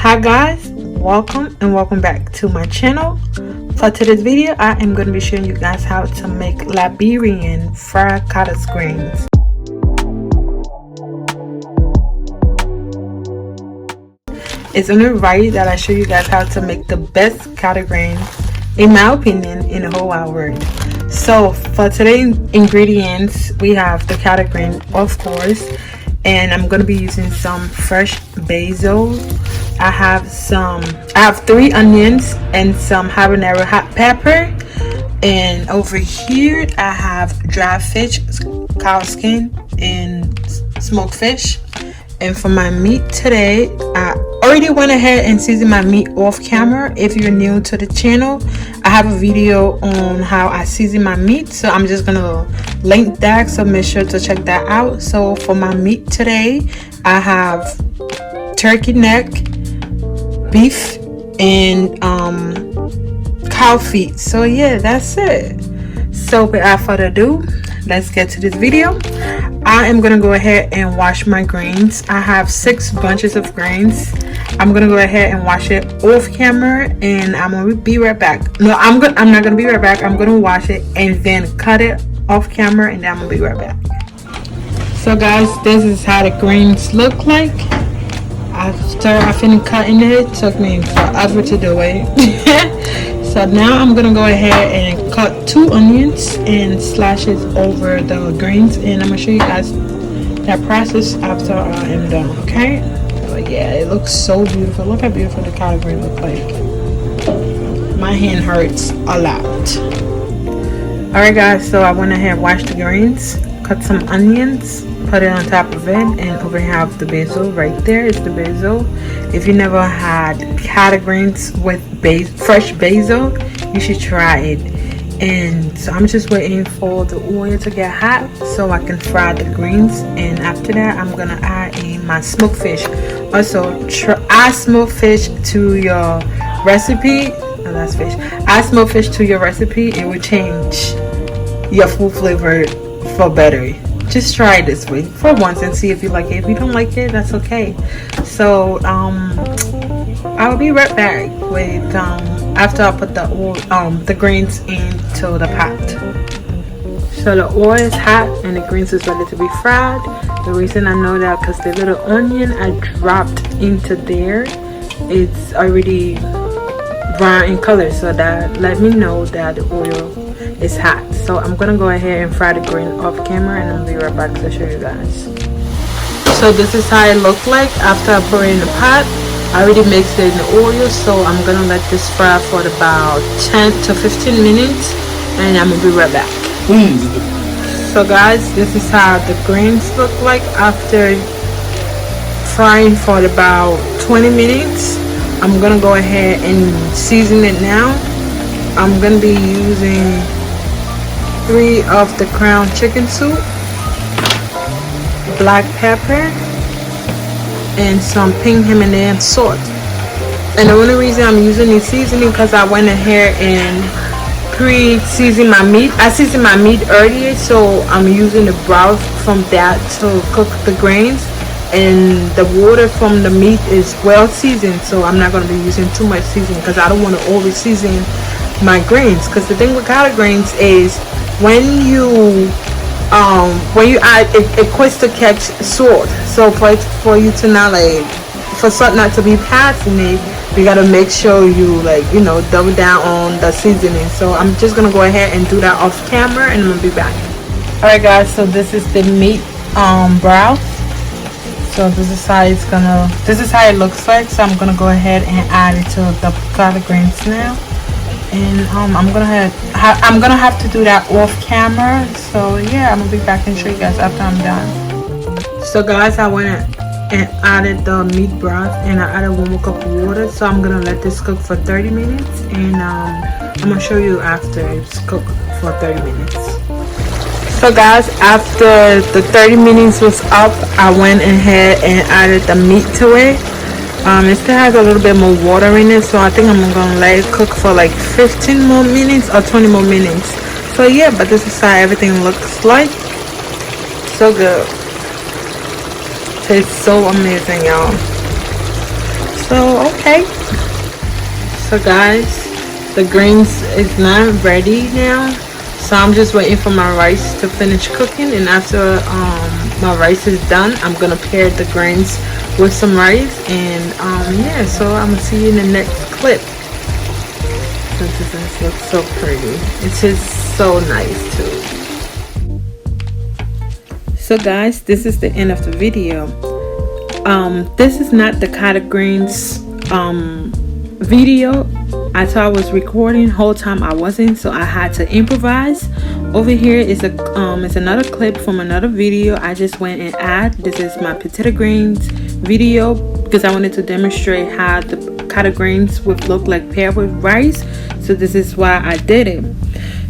Hi guys, welcome back to my channel. For today's video, I am going to be showing you guys how to make Liberian fried collard greens. It's only right that I show you guys how to make the best collard greens, in my opinion, in the whole wide world. So for today's ingredients, we have the collard green, of course, and I'm going to be using some fresh basil. I have 3 onions and some habanero hot pepper, and over here I have dry fish, cow skin, and smoked fish. And for my meat today, I already went ahead and seasoned my meat off camera. If you're new to the channel, I have a video on how I season my meat, so I'm just gonna link that, so make sure to check that out. So for my meat today, I have turkey neck, beef, and cow feet. So yeah, that's it. So without further ado, let's get to this video. I am gonna go ahead and wash my greens. I have 6 bunches of greens. I'm gonna go ahead and wash it off camera, and I'm gonna be right back. No, I'm not gonna be right back. I'm gonna wash it and then cut it off camera, and then I'm gonna be right back. So guys, this is how the greens look like. After I finished cutting it, took me forever to do it. So now I'm gonna go ahead and cut 2 onions and slash it over the greens, and I'm gonna show you guys that process after I am done. Okay? But yeah, it looks so beautiful. Look how beautiful the collard green look like. My hand hurts a lot. Alright guys, so I went ahead and washed the greens, cut some onions, put it on top of it, and over here I have the basil. Right there is the basil. If you never had collard greens with fresh basil, you should try it. And so I'm just waiting for the oil to get hot so I can fry the greens, and after that I'm gonna add in my smoked fish. Also, add smoked fish to your recipe. Oh, that's fish. Add smoked fish to your recipe. It will change your food flavor for better. Just try it this way for once and see if you like it. If you don't like it, that's okay. So I'll be right back with after I put the greens into the pot. So the oil is hot and the greens is ready to be fried. The reason I know that because the little onion I dropped into there, it's already brown in color, so that let me know that the oil is hot. So I'm gonna go ahead and fry the green off camera, and I'll be right back to show you guys. So this is how it looked like after I put it in the pot. I already mixed it in the oil, so I'm gonna let this fry for about 10 to 15 minutes, and I'm gonna be right back. So guys, this is how the greens look like after frying for about 20 minutes. I'm gonna go ahead and season it now. I'm gonna be using 3 of the crown chicken soup, black pepper, and some pink Himalayan salt. And the only reason I'm using this seasoning because I went ahead and pre-seasoned my meat. I seasoned my meat earlier, so I'm using the broth from that to cook the grains, and the water from the meat is well seasoned, so I'm not going to be using too much seasoning because I don't want to over season my grains. Because the thing with collard greens is when you add it quits to catch salt. So for you to not for salt not to be passing it, you gotta make sure you double down on the seasoning. So I'm just gonna go ahead and do that off camera, and I'm gonna be back. Alright guys, so this is the meat broth. So this is how it looks like. So I'm gonna go ahead and add it to the collard greens now. And I'm gonna have to do that off camera. So yeah, I'm gonna be back and show you guys after I'm done. So guys, I went and added the meat broth, and I added 1 more cup of water. So I'm gonna let this cook for 30 minutes, and I'm gonna show you after it's cooked for 30 minutes. So guys, after the 30 minutes was up, I went ahead and added the meat to it. It still has a little bit more water in it, so I think I'm gonna let it cook for like 15 more minutes or 20 more minutes. So yeah, but this is how everything looks like. So good. Tastes so amazing, y'all. So okay. So guys, the greens is not ready now, so I'm just waiting for my rice to finish cooking, and after my rice is done, I'm gonna pair the greens with some rice, and yeah, so I'm gonna see you in the next clip. This looks so pretty. It's just so nice too. So guys, this is the end of the video. This is not the collard greens video. I thought I was recording, whole time I wasn't, so I had to improvise. Over here is another clip from another video I just went and add. This is my potato greens video because I wanted to demonstrate how the collard greens would look like paired with rice. So this is why I did it.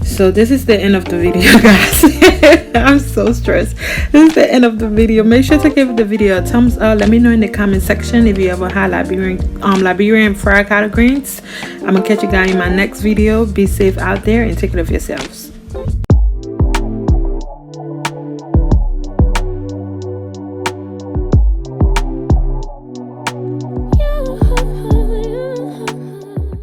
So this is the end of the video, guys. I'm so stressed. This is the end of the video. Make sure to give the video a thumbs up. Let me know in the comment section if you ever had Liberian fried collard greens. I'm gonna catch you guys in my next video. Be safe out there and take care of yourselves.